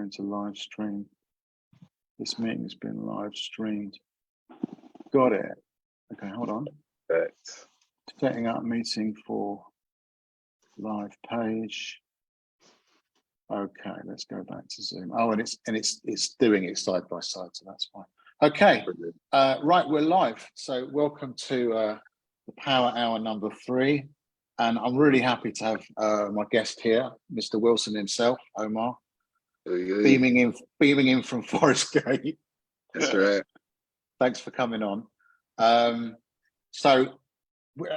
going to live stream. This meeting has been live streamed. Got it. Okay, hold on. Perfect. Setting up meeting for live page. Okay, let's go back to Zoom. Oh, and it's doing it side by side, so that's fine. Okay, right, we're live. So welcome to the Power Hour number 3, and I'm really happy to have my guest here, Mr. Wilson himself, Omar, beaming in from Forest Gate. That's right. Thanks for coming on. So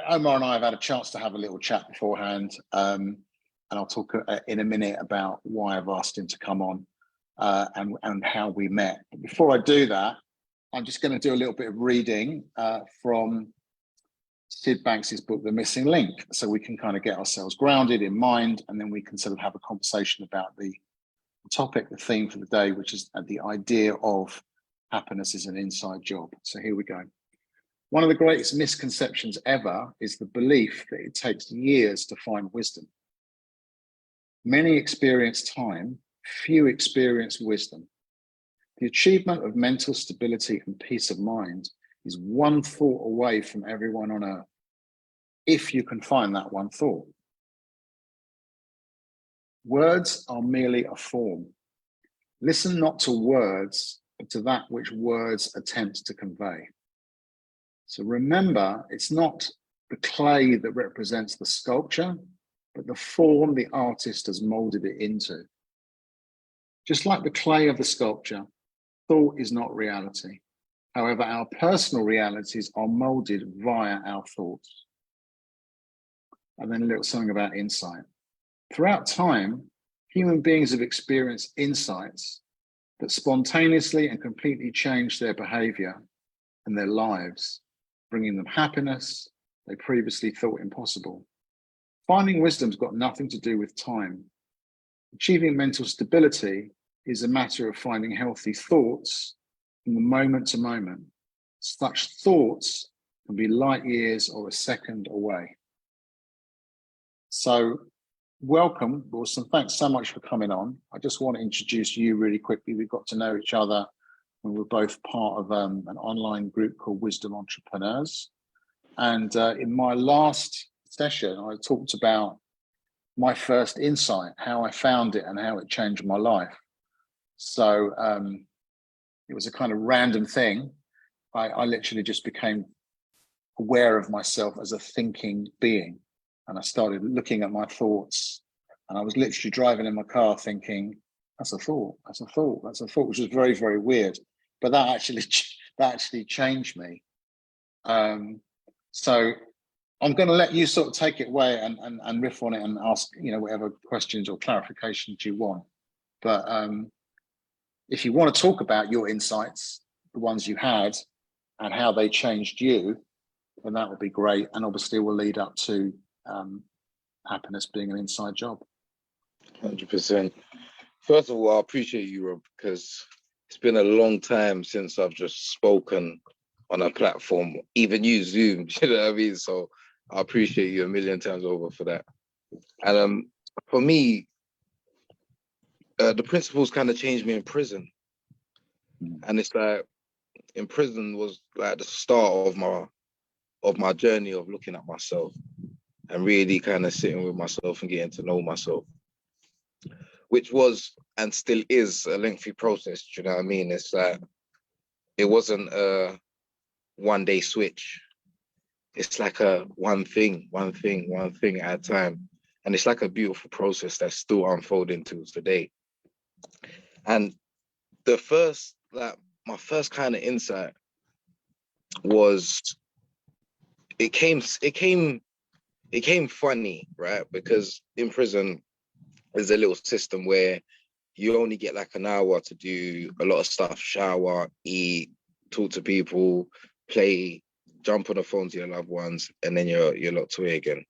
Omar and I have had a chance to have a little chat beforehand, and I'll talk in a minute about why I've asked him to come on and how we met. But before I do that, I'm just going to do a little bit of reading from Sid Banks's book, The Missing Link, so we can kind of get ourselves grounded in mind, and then we can sort of have a conversation about the topic, the theme for the day, which is the idea of happiness is an inside job. So here we go. One of the greatest misconceptions ever is the belief that it takes years to find wisdom. Many experience time, few experience wisdom. The achievement of mental stability and peace of mind is one thought away from everyone on earth, if you can find that one thought. Words are merely a form. Listen not to words, but to that which words attempt to convey. So remember, it's not the clay that represents the sculpture, but the form the artist has molded it into. Just like the clay of the sculpture, thought is not reality. However, our personal realities are molded via our thoughts. And then a little something about insight. Throughout time, human beings have experienced insights that spontaneously and completely change their behavior and their lives, bringing them happiness they previously thought impossible. Finding wisdom's got nothing to do with time. Achieving mental stability is a matter of finding healthy thoughts from the moment to moment. Such thoughts can be light years or a second away. So welcome, Wilson. Thanks so much for coming on. I just want to introduce you really quickly. We've got to know each other when we're both part of an online group called Wisdom Entrepreneurs. And in my last session, I talked about my first insight, how I found it and how it changed my life. So it was a kind of random thing. I literally just became aware of myself as a thinking being. And I started looking at my thoughts, and I was literally driving in my car thinking, that's a thought, that's a thought, that's a thought, which was very, very weird. But that actually changed me. So I'm going to let you sort of take it away and riff on it and ask, whatever questions or clarifications you want. But if you want to talk about your insights, the ones you had and how they changed you, then that would be great. And obviously we'll lead up to happiness being an inside job. 100%. First of all, I appreciate you, Rob, because it's been a long time since I've just spoken on a platform, even use Zoom, you know what I mean? So I appreciate you a million times over for that. And for me, the principles kind of changed me in prison. And it's like, in prison was like the start of my journey of looking at myself and really kind of sitting with myself and getting to know myself, which was and still is a lengthy process. Do you know what I mean? It's like, it wasn't a one-day switch. It's like a one thing at a time. And it's like a beautiful process that's still unfolding to today. And my first kind of insight was, it came funny, right? Because in prison, there's a little system where you only get like an hour to do a lot of stuff: shower, eat, talk to people, play, jump on the phone to your loved ones, and then you're locked away again.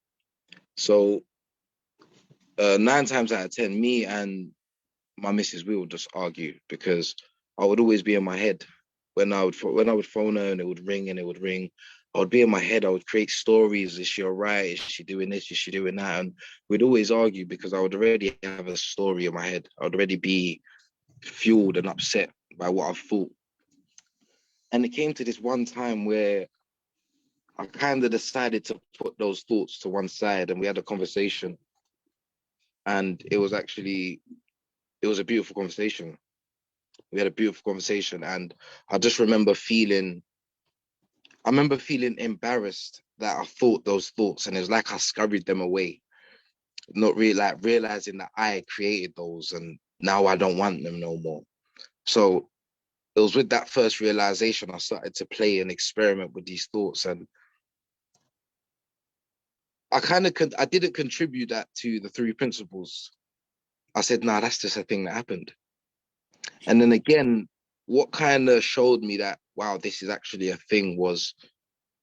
So 9 times out of 10, me and my missus, we would just argue, because I would always be in my head. When I would phone her and it would ring and it would ring, I would be in my head. I would create stories. Is she all right? Is she doing this? Is she doing that? And we'd always argue because I would already have a story in my head. I would already be fueled and upset by what I've thought. And it came to this one time where I kind of decided to put those thoughts to one side, and we had a conversation. And it was a beautiful conversation. We had a beautiful conversation, and I just remember feeling embarrassed that I thought those thoughts, and it was like I scurried them away, not really like realizing that I created those, and now I don't want them no more. So it was with that first realization I started to play and experiment with these thoughts, and I didn't contribute that to the three principles. I said, nah, that's just a thing that happened. And then again, what kind of showed me that, wow, this is actually a thing was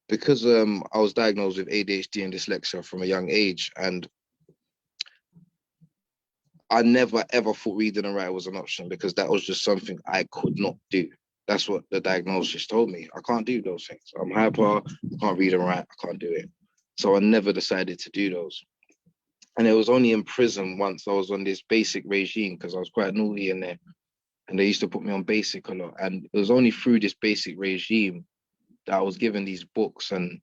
because I was diagnosed with ADHD and dyslexia from a young age, and I never ever thought reading and writing was an option because that was just something I could not do. That's what the diagnosis told me. I can't do those things. I'm hyper, I can't read and write, I can't do it. So I never decided to do those. And it was only in prison once I was on this basic regime because I was quite naughty in there. And they used to put me on basic a lot. And it was only through this basic regime that I was given these books, and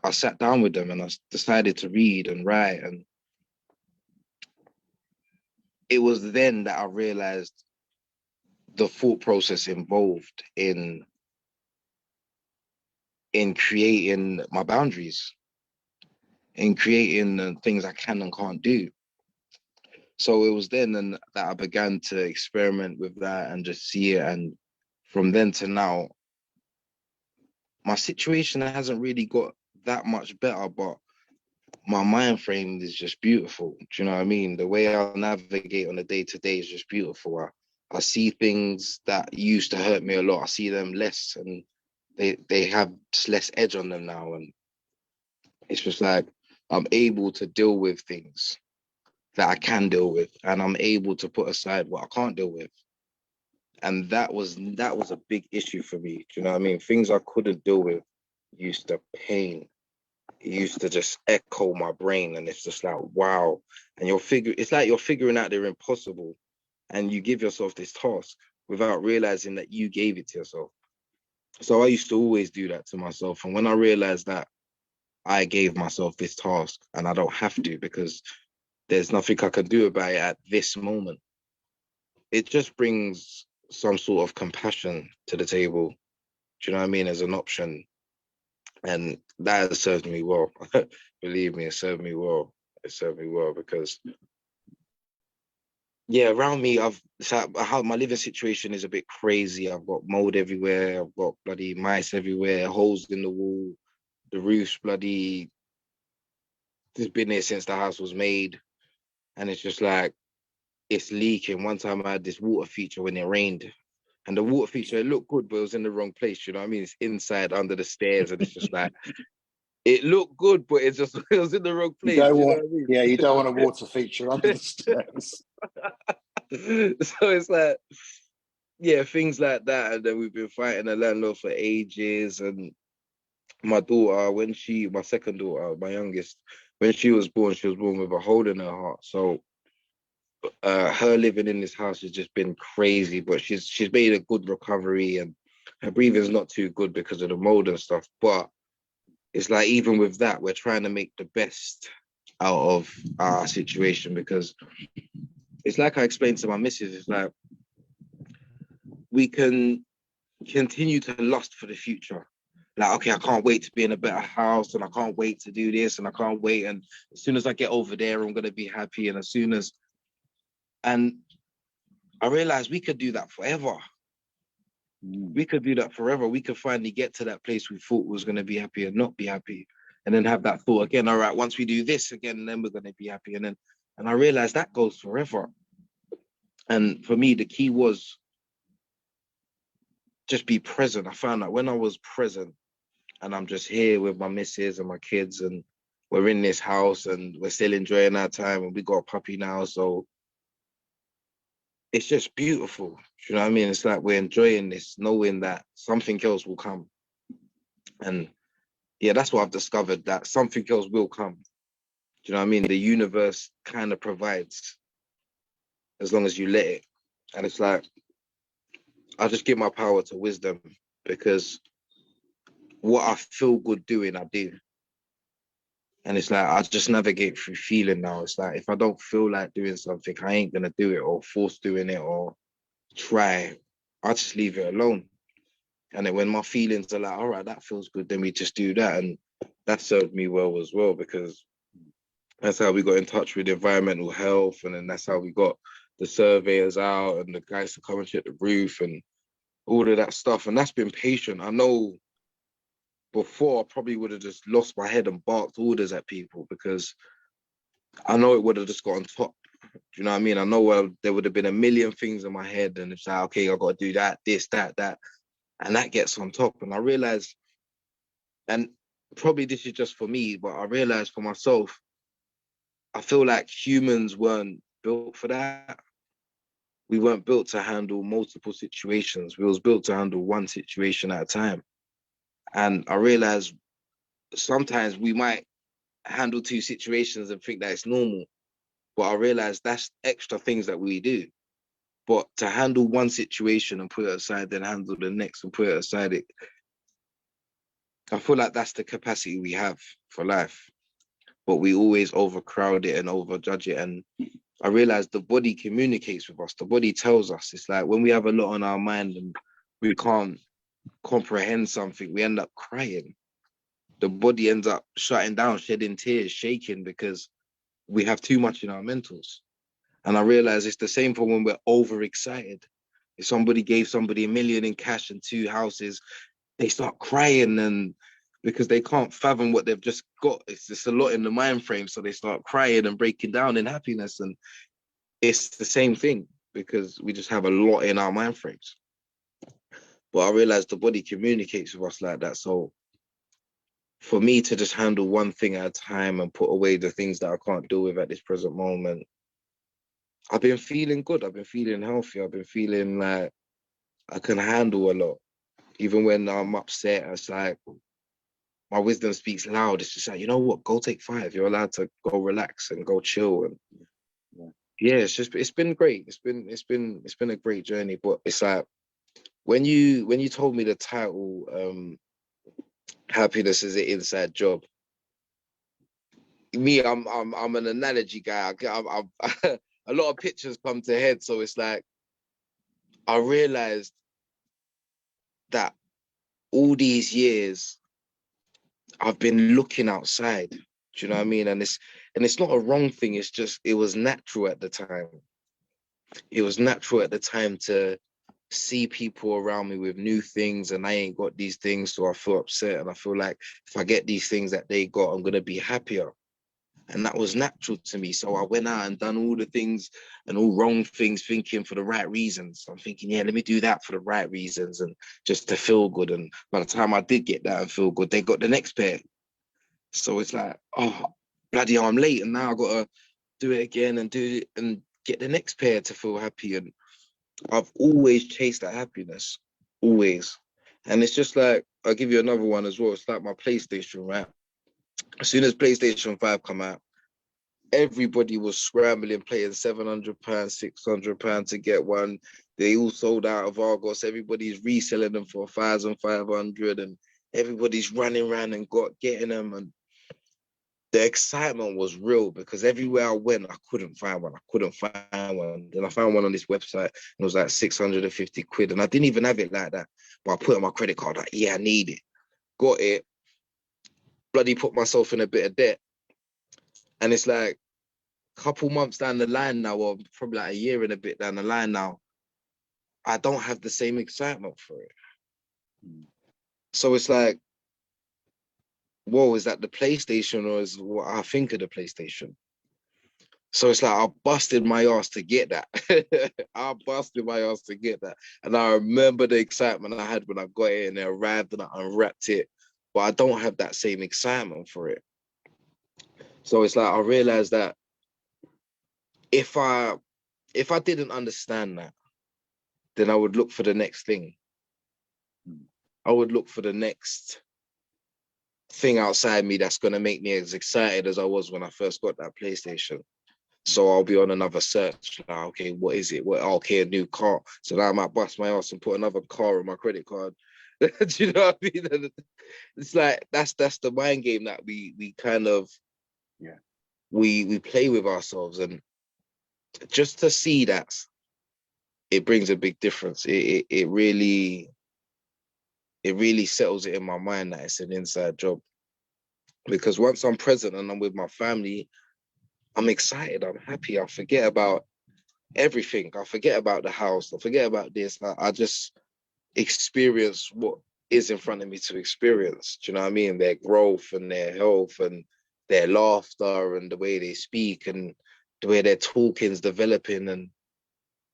I sat down with them and I decided to read and write. And it was then that I realized the thought process involved in creating my boundaries, in creating the things I can and can't do. So it was then that I began to experiment with that and just see it. And from then to now, my situation hasn't really got that much better, but my mind frame is just beautiful. Do you know what I mean? The way I navigate on a day to day is just beautiful. I see things that used to hurt me a lot. I see them less, and they have just less edge on them now. And it's just like I'm able to deal with things that I can deal with, and I'm able to put aside what I can't deal with. And that was a big issue for me. Do you know what I mean? Things I couldn't deal with used to pain. It used to just echo my brain, and it's just like, wow. And it's like you're figuring out they're impossible, and you give yourself this task without realizing that you gave it to yourself. So I used to always do that to myself. And when I realized that I gave myself this task and I don't have to because there's nothing I can do about it at this moment, it just brings some sort of compassion to the table. Do you know what I mean? As an option. And that has served me well. Believe me, it served me well. It served me well because, yeah, around me, how my living situation is a bit crazy. I've got mold everywhere. I've got bloody mice everywhere, holes in the wall. The roof's bloody, it's been there since the house was made. And it's just like, it's leaking. One time I had this water feature when it rained. And the water feature, it looked good, but it was in the wrong place. You know what I mean? It's inside under the stairs. And it's just like, it looked good, but it was in the wrong place. You know what I mean? Yeah, you don't want a water feature under the stairs. So it's like, yeah, things like that. And then we've been fighting the landlord for ages. And my daughter, my second daughter, my youngest, when she was born with a hole in her heart. So her living in this house has just been crazy, but she's made a good recovery, and her breathing's not too good because of the mold and stuff. But it's like, even with that, we're trying to make the best out of our situation, because it's like I explained to my missus, it's like we can continue to lust for the future. Like, okay, I can't wait to be in a better house, and I can't wait to do this, and I can't wait. And as soon as I get over there, I'm going to be happy. And I realized we could do that forever. We could do that forever. We could finally get to that place we thought was going to be happy and not be happy. And then have that thought again, all right, once we do this again, then we're going to be happy. And I realized that goes forever. And for me, the key was just be present. I found that when I was present and I'm just here with my missus and my kids, and we're in this house and we're still enjoying our time, and we got a puppy now. So it's just beautiful. You know what I mean? It's like we're enjoying this, knowing that something else will come. And yeah, that's what I've discovered, that something else will come. Do you know what I mean? The universe kind of provides as long as you let it. And it's like, I just give my power to wisdom, because what I feel good doing, I do. And it's like, I just navigate through feeling now. It's like, if I don't feel like doing something, I ain't gonna do it, or force doing it, or try. I just leave it alone. And then when my feelings are like, all right, that feels good, then we just do that. And that served me well as well, because that's how we got in touch with environmental health. And then that's how we got the surveyors out and the guys to come and check the roof and all of that stuff. And that's been patient. I know before I probably would have just lost my head and barked orders at people, because I know it would have just got on top. Do you know what I mean? I know there would have been a million things in my head, and it's like, okay, I got to do that, this, that, and that gets on top. And I realized, and probably this is just for me, but I realized for myself, I feel like humans weren't built for that. We weren't built to handle multiple situations. We was built to handle one situation at a time. And I realized sometimes we might handle two situations and think that it's normal, but I realized that's extra things that we do. But to handle one situation and put it aside, then handle the next and put it aside, I feel like that's the capacity we have for life. But we always overcrowd it and overjudge it. And I realized the body communicates with us. The body tells us. It's like when we have a lot on our mind and we can't comprehend something, we end up crying. The body ends up shutting down, shedding tears, shaking, because we have too much in our mentals. And I realize it's the same for when we're overexcited. If somebody gave somebody $1 million in cash and 2 houses, they start crying, and because they can't fathom what they've just got. It's just a lot in the mind frame. So they start crying and breaking down in happiness. And it's the same thing, because we just have a lot in our mind frames. But I realized the body communicates with us like that. So for me to just handle one thing at a time and put away the things that I can't deal with at this present moment, I've been feeling good. I've been feeling healthy. I've been feeling like I can handle a lot. Even when I'm upset, it's like my wisdom speaks loud. It's just like, you know what? Go take 5. You're allowed to go relax and go chill. And yeah, it's been great. It's been a great journey. But it's like when you told me the title, Happiness is an Inside Job. Me, I'm an analogy guy. I'm a lot of pictures come to head. So it's like I realized that all these years I've been looking outside. Do you know what I mean? And it's not a wrong thing. It's just it was natural at the time. It was natural at the time to see people around me with new things, and I ain't got these things, so I feel upset. And I feel like if I get these things that they got, I'm gonna be happier. And that was natural to me. So I went out and done all the things and all wrong things, thinking for the right reasons. I'm thinking, yeah, let me do that for the right reasons and just to feel good. And by the time I did get that and feel good, they got the next pair. So it's like, oh, bloody hell, I'm late. And now I got to do it again and do it and get the next pair to feel happy. And I've always chased that happiness, always. And it's just like, I'll give you another one as well. It's like my PlayStation, right? As soon as PlayStation 5 come out, everybody was scrambling, playing £700, £600 to get one. They all sold out of Argos. Everybody's reselling them for 1,500, and everybody's running around and getting them. And the excitement was real, because everywhere I went, I couldn't find one. I couldn't find one. Then I found one on this website, and it was like 650 quid. And I didn't even have it like that. But I put it on my credit card, like, yeah, I need it. Got it. Bloody put myself in a bit of debt. And it's like a couple months down the line now, or probably like a year and a bit down the line now, I don't have the same excitement for it. So it's like, whoa, is that the PlayStation, or is what I think of the PlayStation? So it's like I busted my ass to get that. I busted my ass to get that. And I remember the excitement I had when I got it and it arrived and I unwrapped it. But I don't have that same excitement for it. So it's like I realized that if I didn't understand that, then I would look for the next thing. I would look for the next thing outside me that's going to make me as excited as I was when I first got that PlayStation. So I'll be on another search. Like, okay, what is it? Okay, a new car. So now I might bust my ass and put another car on my credit card. Do you know what I mean? It's like that's the mind game that we kind of we play with ourselves, and just to see that it brings a big difference. It really settles it in my mind that it's an inside job, because once I'm present and I'm with my family, I'm excited, I'm happy, I forget about everything. I forget about the house, I forget about this. I just experience what is in front of me to experience. Do you know what I mean? Their growth and their health and their laughter and the way they speak and the way their talking's developing and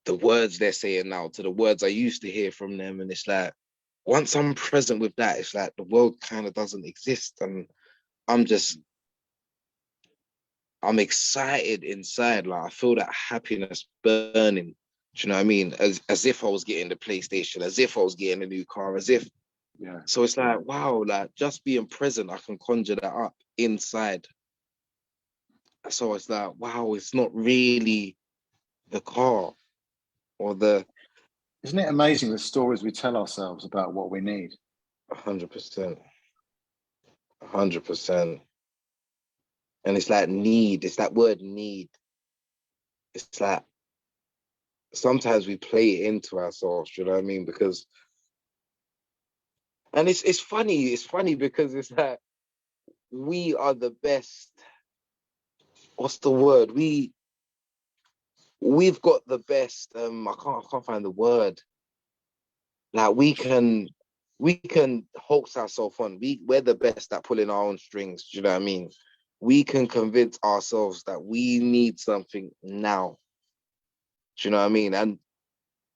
the words they're saying now to the words I used to hear from them. And it's like, once I'm present with that, it's like the world kind of doesn't exist. And I'm excited inside. Like I feel that happiness burning. Do you know what I mean? As if I was getting the PlayStation, as if I was getting a new car, as if. Yeah. So it's like, wow, like just being present, I can conjure that up inside. So it's like, wow, it's not really the car or the. Isn't it amazing the stories we tell ourselves about what we need? 100%. 100%. And it's like need, it's that word need. It's like sometimes we play it into ourselves, you know what I mean? Because, and it's funny because it's like we are the best. What's the word? We've got the best. I can't find the word. Like we can hoax ourselves on. We're the best at pulling our own strings. Do you know what I mean? We can convince ourselves that we need something now. Do you know what I mean? And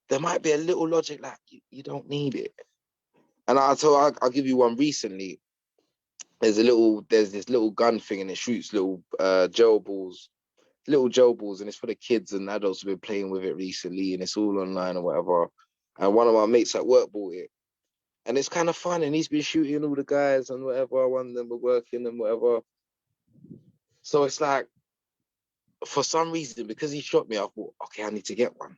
there might be a little logic like you don't need it. And I'll give you one recently. There's this little gun thing and it shoots little gel balls, and it's for the kids and adults who've been playing with it recently, and it's all online or whatever. And one of my mates at work bought it. And it's kind of fun, and he's been shooting all the guys and whatever. One of them were working and whatever. So it's like, for some reason, because he shot me, I thought, okay, I need to get one.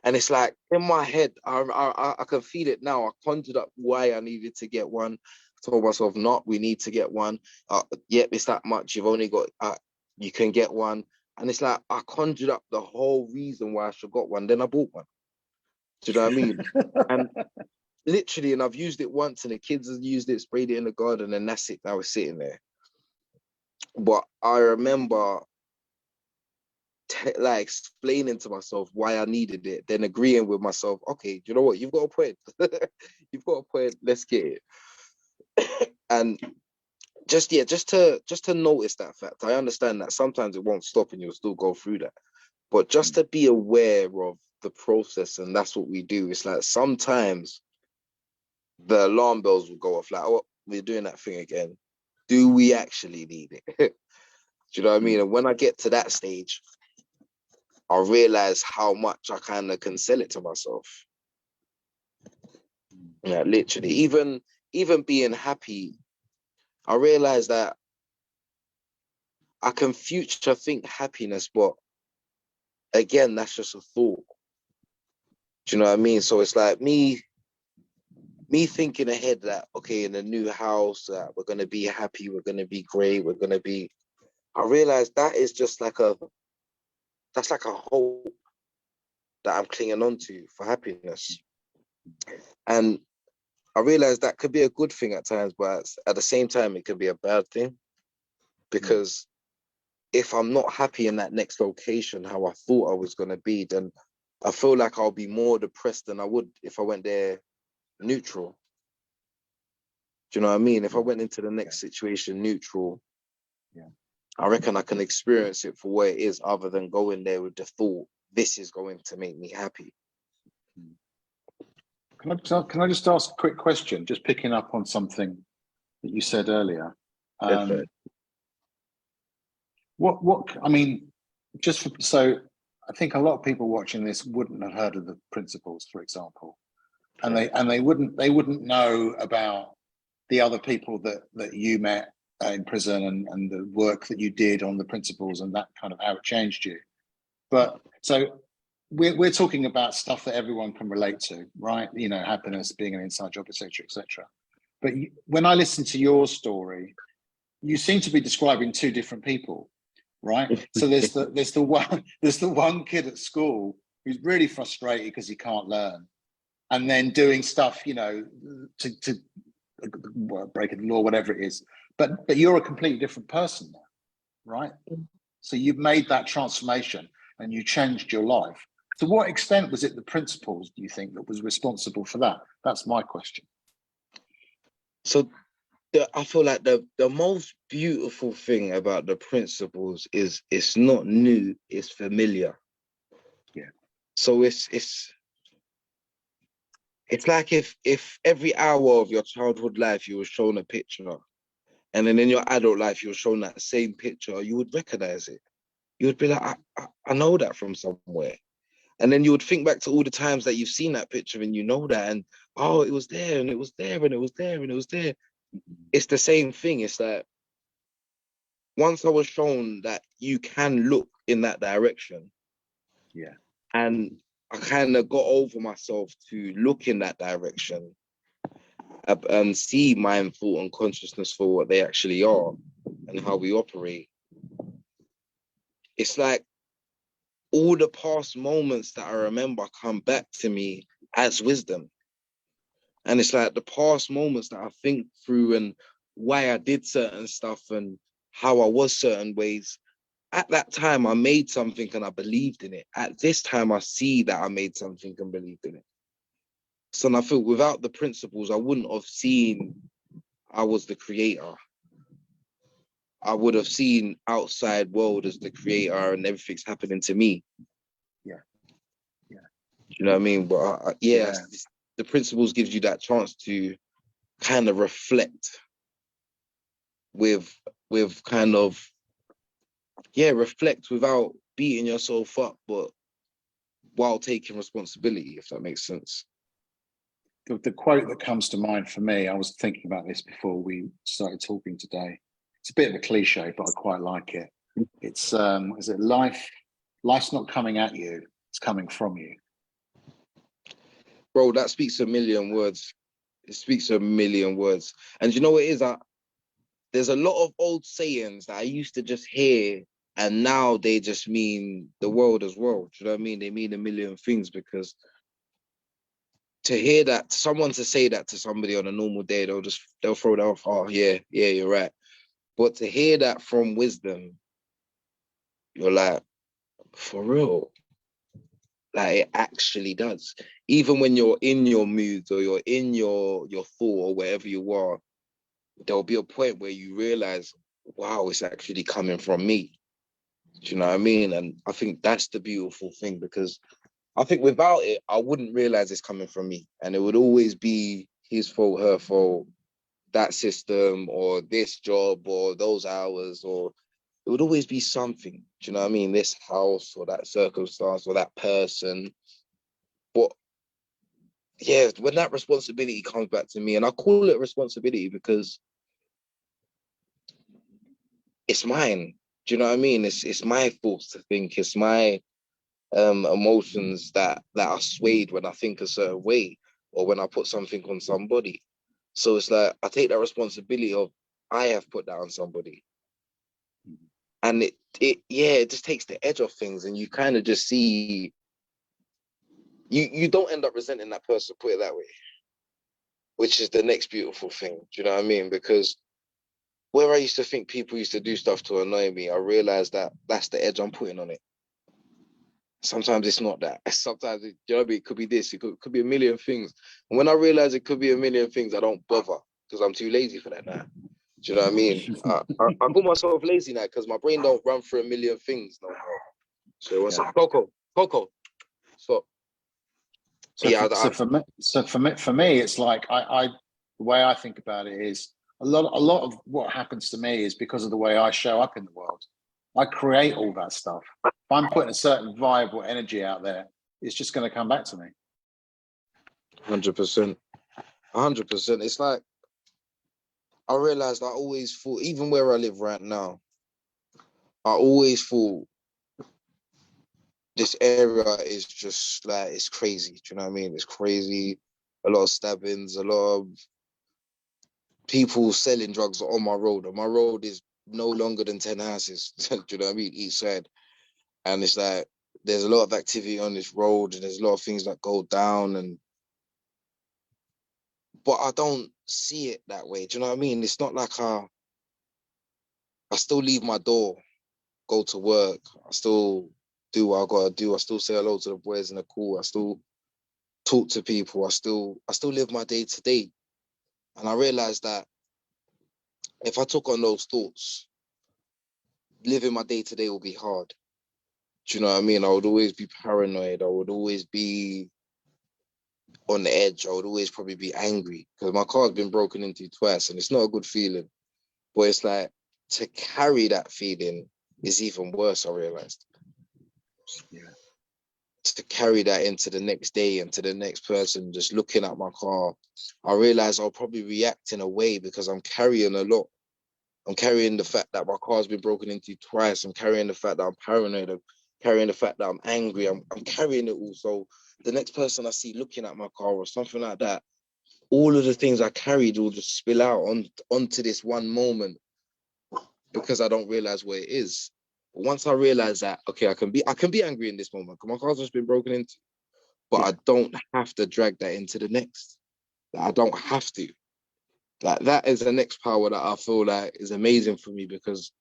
And it's like in my head, I can feel it now. I conjured up why I needed to get one. I told myself, not, we need to get one. Yep, it's that much. You've only got, you can get one. And it's like, I conjured up the whole reason why I should got one. Then I bought one. Do you know what I mean? And literally, and I've used it once and the kids have used it, sprayed it in the garden, and that's it. I was sitting there. But I remember like explaining to myself why I needed it, then agreeing with myself, okay, you know what, you've got a point. You've got a point, let's get it. And just to notice that fact. I understand that sometimes it won't stop and you'll still go through that. But just to be aware of the process, and that's what we do. It's like sometimes the alarm bells will go off, like, oh, we're doing that thing again. Do we actually need it? Do you know what I mean? And when I get to that stage, I realize how much I kind of can sell it to myself. Yeah, literally. Even being happy, I realize that I can future think happiness, but again, that's just a thought. Do you know what I mean? So it's like me thinking ahead that, okay, in a new house, we're going to be happy, we're going to be great, I realize that is just that's like a hope that I'm clinging on to for happiness. And I realize that could be a good thing at times, but at the same time, it could be a bad thing. Because if I'm not happy in that next location, how I thought I was going to be, then I feel like I'll be more depressed than I would if I went there neutral. Do you know what I mean? If I went into the next situation neutral, I reckon I can experience it for what it is, other than going there with the thought, this is going to make me happy. Can I just ask a quick question, just picking up on something that you said earlier? I mean, so I think a lot of people watching this wouldn't have heard of the principles, for example, and they wouldn't know about the other people that you met in prison and the work that you did on the principles and that kind of how it changed you. But so we're talking about stuff that everyone can relate to, right? You know, happiness, being an inside job, etc., etc. But when I listen to your story, you seem to be describing two different people, right? So there's the one kid at school who's really frustrated because he can't learn, and then doing stuff, you know, to breaking the law, whatever it is. But you're a completely different person now, right? So you've made that transformation and you changed your life. To what extent was it the principles, do you think, that was responsible for that? That's my question. So I feel like the most beautiful thing about the principles is it's not new, it's familiar. Yeah. So it's like if every hour of your childhood life you were shown a picture, and then in your adult life you were shown that same picture, you would recognize it. You would be like, I know that from somewhere. And then you would think back to all the times that you've seen that picture and you know that, and oh, it was there, and it was there, and it was there, and it was there. It's the same thing. It's like, once I was shown that you can look in that direction, yeah, and I kind of got over myself to look in that direction and see mind, thought, and consciousness for what they actually are and how we operate. It's like all the past moments that I remember come back to me as wisdom. And it's like the past moments that I think through and why I did certain stuff and how I was certain ways. At that time, I made something and I believed in it. At this time, I see that I made something and believed in it. So I feel without the principles, I wouldn't have seen I was the creator. I would have seen outside world as the creator and everything's happening to me. Yeah, yeah. You know what I mean? But yeah. The principles gives you that chance to kind of reflect with kind of, reflect without beating yourself up, but while taking responsibility, if that makes sense. The quote that comes to mind for me, I was thinking about this before we started talking today. It's a bit of a cliche, but I quite like it. It's is it life's not coming at you, it's coming from you. Bro, that speaks a million words. It speaks a million words. And you know what it is? There's a lot of old sayings that I used to just hear, and now they just mean the world as well. Do you know what I mean? They mean a million things, because to hear that, someone to say that to somebody on a normal day, they'll throw that off. Oh, yeah, you're right. But to hear that from wisdom, you're like, for real. Like, it actually does. Even when you're in your mood or you're in your thought or wherever you are, there'll be a point where you realize, wow, it's actually coming from me. Do you know what I mean? And I think that's the beautiful thing, because I think without it, I wouldn't realize it's coming from me. And it would always be his fault, her fault, that system or this job or those hours, or it would always be something. Do you know what I mean? This house or that circumstance or that person. But yeah, when that responsibility comes back to me, and I call it responsibility because it's mine. Do you know what I mean? It's my thoughts to think. It's my emotions that are swayed when I think a certain way or when I put something on somebody. So it's like I take that responsibility of I have put that on somebody, and it just takes the edge off things, and you kind of just see you don't end up resenting that person. Put it that way, which is the next beautiful thing. Do you know what I mean? Because where I used to think people used to do stuff to annoy me, I realized that that's the edge I'm putting on it. Sometimes it's not that. Sometimes you know what I mean? It could be this. It could be a million things. And when I realize it could be a million things, I don't bother because I'm too lazy for that now. Do you know what I mean? I call myself lazy now because my brain don't run through a million things no more. So what's up, Coco? So yeah. For me, it's like the way I think about it is a lot of what happens to me is because of the way I show up in the world. I create all that stuff. If I'm putting a certain vibe or energy out there, it's just going to come back to me. 100%. 100%. It's like I realized I always thought, even where I live right now, I always thought this area is just like, it's crazy. Do you know what I mean? It's crazy. A lot of stabbings, a lot of people selling drugs on my road. And my road is no longer than 10 houses. Do you know what I mean? Each side. And it's like, there's a lot of activity on this road and there's a lot of things that go down. But I don't see it that way. Do you know what I mean? It's not like I still leave my door, go to work. I still do what I gotta do. I still say hello to the boys in the call. I still talk to people. I still live my day to day. And I realized that if I took on those thoughts, living my day to day will be hard. Do you know what I mean? I would always be paranoid. I would always be on the edge. I would always probably be angry because my car's been broken into twice and it's not a good feeling. But it's like, to carry that feeling is even worse, I realized. Yeah. To carry that into the next day and to the next person, just looking at my car, I realized I'll probably react in a way because I'm carrying a lot. I'm carrying the fact that my car's been broken into twice. I'm carrying the fact that I'm paranoid. I'm carrying the fact that I'm angry. I'm carrying it all. So the next person I see looking at my car or something like that, all of the things I carried will just spill out onto this one moment because I don't realize what it is. But once I realize that, okay, I can be angry in this moment because my car's just been broken into, but I don't have to drag that into the next. Like, I don't have to. Like, that is the next power that I feel like is amazing for me because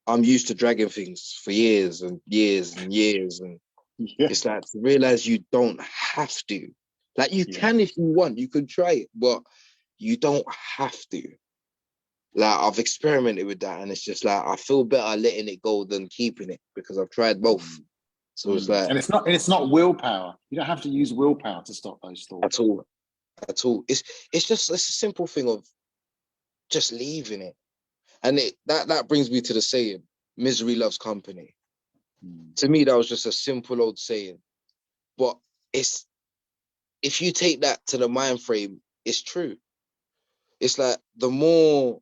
I'm used to dragging things for years and years and years. And it's like to realize you don't have to. Like, you can if you want, you can try it, but you don't have to. Like, I've experimented with that and it's just like, I feel better letting it go than keeping it because I've tried both. So it's like, and it's not willpower. You don't have to use willpower to stop those thoughts. At all. It's a simple thing of just leaving it. And that brings me to the saying, misery loves company. To me, that was just a simple old saying. But if you take that to the mind frame, it's true. It's like the more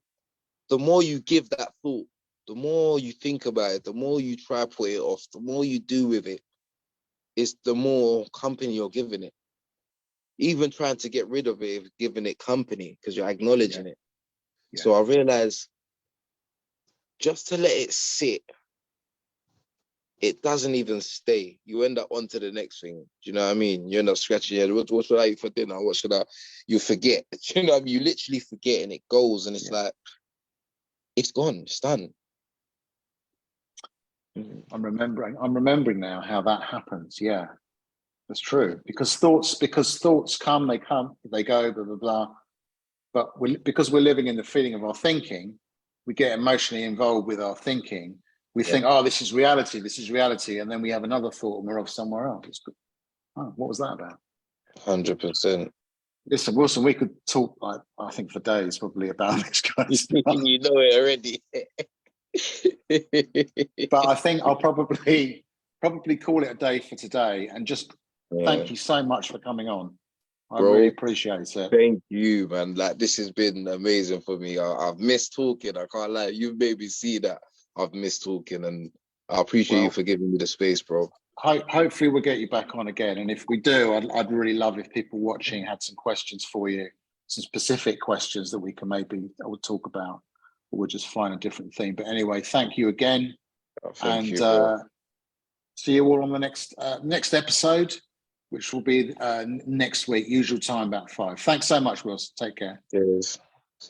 you give that thought, the more you think about it, the more you try to put it off, the more you do with it, is the more company you're giving it. Even trying to get rid of it, giving it company, because you're acknowledging it. Yeah. So I realized just to let it sit, it doesn't even stay. You end up onto the next thing. Do you know what I mean? You end up scratching your head. What should I eat for dinner? What should I? You forget. Do you know what I mean? You literally forget and it goes and it's like, it's gone. It's done. I'm remembering now how that happens. Yeah, that's true. Because thoughts come, they come, they go, blah, blah, blah. But because we're living in the feeling of our thinking, we get emotionally involved with our thinking. We think, oh, this is reality. And then we have another thought and we're off somewhere else. Oh, what was that about? 100%. Listen, Wilson, we could talk, I think, for days probably about this kind of stuff. You know it already. But I think I'll probably call it a day for today and just thank you so much for coming on. I really appreciate it. Thank you, man. Like, this has been amazing for me. I've missed talking. I can't lie. You've made me see that I've missed talking, and I appreciate you for giving me the space, bro. Hopefully we'll get you back on again. And if we do, I'd really love if people watching had some questions for you, some specific questions that we can maybe talk about, or we'll just find a different theme. But anyway, thank you again. Thank you, bro. See you all on the next episode, which will be next week, usual time, about 5. Thanks so much, Wilson. Take care. Cheers.